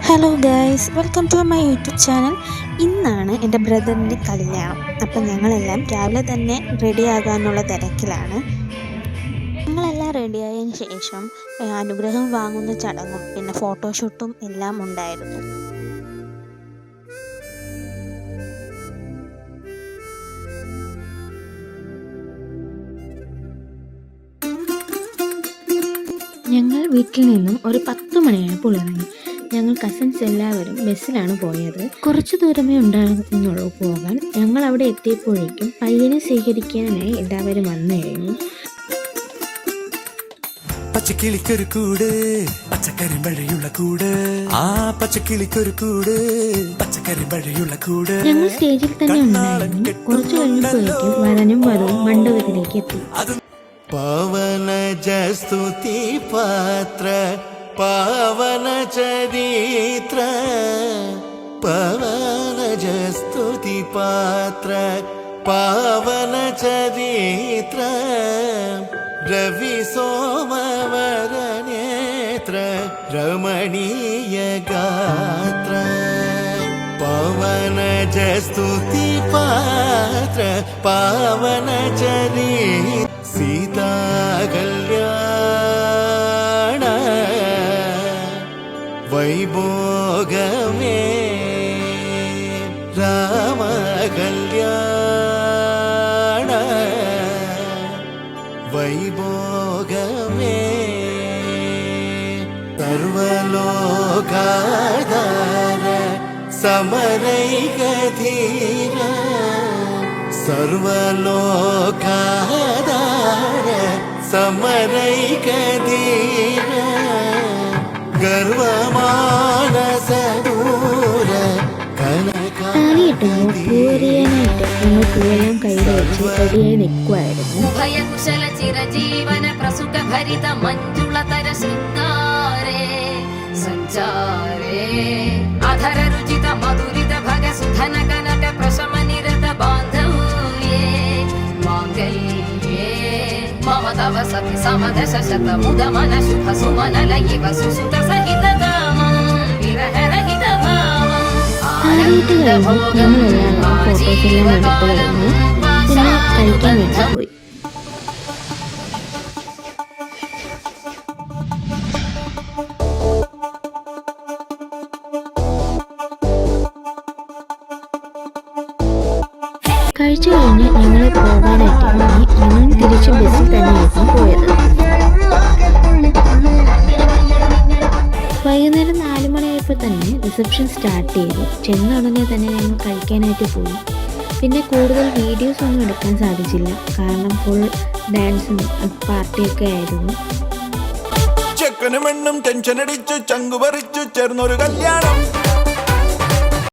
Hello guys, welcome to my YouTube channel. ഇന്നാണ് എൻ്റെ ബ്രദറിൻ്റെ കല്യാണം. അപ്പം ഞങ്ങളെല്ലാം രാവിലെ തന്നെ റെഡിയാകാനുള്ള തിരക്കിലാണ്. ഞങ്ങളെല്ലാം റെഡിയായതിന് ശേഷം അനുഗ്രഹം വാങ്ങുന്ന ചടങ്ങും പിന്നെ ഫോട്ടോഷൂട്ടും എല്ലാം ഉണ്ടായിരുന്നു. ഞങ്ങൾ വീട്ടിൽ നിന്നും ഒരു 10 മണിയായപ്പോൾ ഇറങ്ങി. ഞങ്ങൾ കസിൻസ് എല്ലാവരും ബസ്സിലാണ് പോയത്. കുറച്ച് ദൂരമേ ഉണ്ടായിരുന്നുള്ളൂ പോകാൻ. ഞങ്ങൾ അവിടെ എത്തിയപ്പോഴേക്കും പയ്യനെ സ്വീകരിക്കാനായി എല്ലാവരും വന്നു കഴിഞ്ഞു. പച്ചക്കിളിക്കൊരു കൂട് പച്ചക്കറി മഴയുള്ള കൂട്, ആ പച്ചക്കിളിക്കൊരു കൂട് പച്ചക്കറി മഴയുള്ള കൂട്. ഞങ്ങൾ സ്റ്റേജിൽ തന്നെ ഉണ്ടായിരുന്നു. കുറച്ചു കഴിഞ്ഞപ്പോഴേക്കും വരനും വധുവും മണ്ഡപത്തിലേക്ക് എത്തി. പവന ജസ്തുതി പാത്ര പവന ചരിത്ര, പവന ജസ്തുതി പാത്ര പവന ചരിത്ര, രവി സോമവര നേത്ര രമണീയ ഗാത്ര. പവന ജസ്തുതി പാത്ര പവന ചരിത്ര, സീതാ കല്യാണ വൈഭോഗമേ, രാമ കല്യാണ വൈഭോഗമേ. സർവലോകാധാര സമരൈക ധീര, സർവലോകാധാര സമരൈക ധീര, ഗർവമാനസ ദൂര താലിയിട്ടുമ്പോൾ പൂവറിയാനായിട്ട് ഞങ്ങൾ പൂവെല്ലാം കയ്യിൽ വെച്ച് റെഡിയായി നിൽക്കുമായിരുന്നു. ഉഭയകുശല ചിരജീവന പ്രസുഖ ഭരിത മഞ്ജുളതര ശൃംഗാരേ സഞ്ചാരേ, അധര രുചിത മധുരിത ഭഗ സുധന കനക പ്രശമ നിരത ബാന്ധവ്യേ മാംഗല്യേ മമ തവ സതി സമദശ ശത മുദ മന ശുഭ സുമനല ഇവ സുസുത സഹിത കാമം വിരഹരഹിത ഭാവം. താലിയിട്ട് കഴിഞ്ഞ് ഞങ്ങളെല്ലാവരും ഫോട്ടോസെല്ലാം എടുത്തു കഴിഞ്ഞു. പിന്നെ കഴിക്കാൻ വേണ്ടി പോയി. കഴിച്ചു കഴിഞ്ഞ് ഞങ്ങൾ പോകാനായിട്ട് ഇറങ്ങി. ഞങ്ങൾ തിരിച്ച് ബസ്സിൽ തന്നെയായിരുന്നു പോയത്. വൈകുന്നേരം 4 മണിയായപ്പോൾ തന്നെ റിസപ്ഷൻ സ്റ്റാർട്ട് ചെയ്തു. ചെന്ന ഉടനെ തന്നെ ഞങ്ങൾ കഴിക്കാനായിട്ട് പോയി. പിന്നെ കൂടുതൽ വീഡിയോസ് ഒന്നും എടുക്കാൻ സാധിച്ചില്ല, കാരണം ഫുൾ ഡാൻസും പാർട്ടിയൊക്കെ ആയിരുന്നു. ചെക്കനും പെണ്ണും ടെൻഷൻ അടിച്ചു ചങ്കു പറിച്ചു ചേർന്നൊരു കല്യാണം.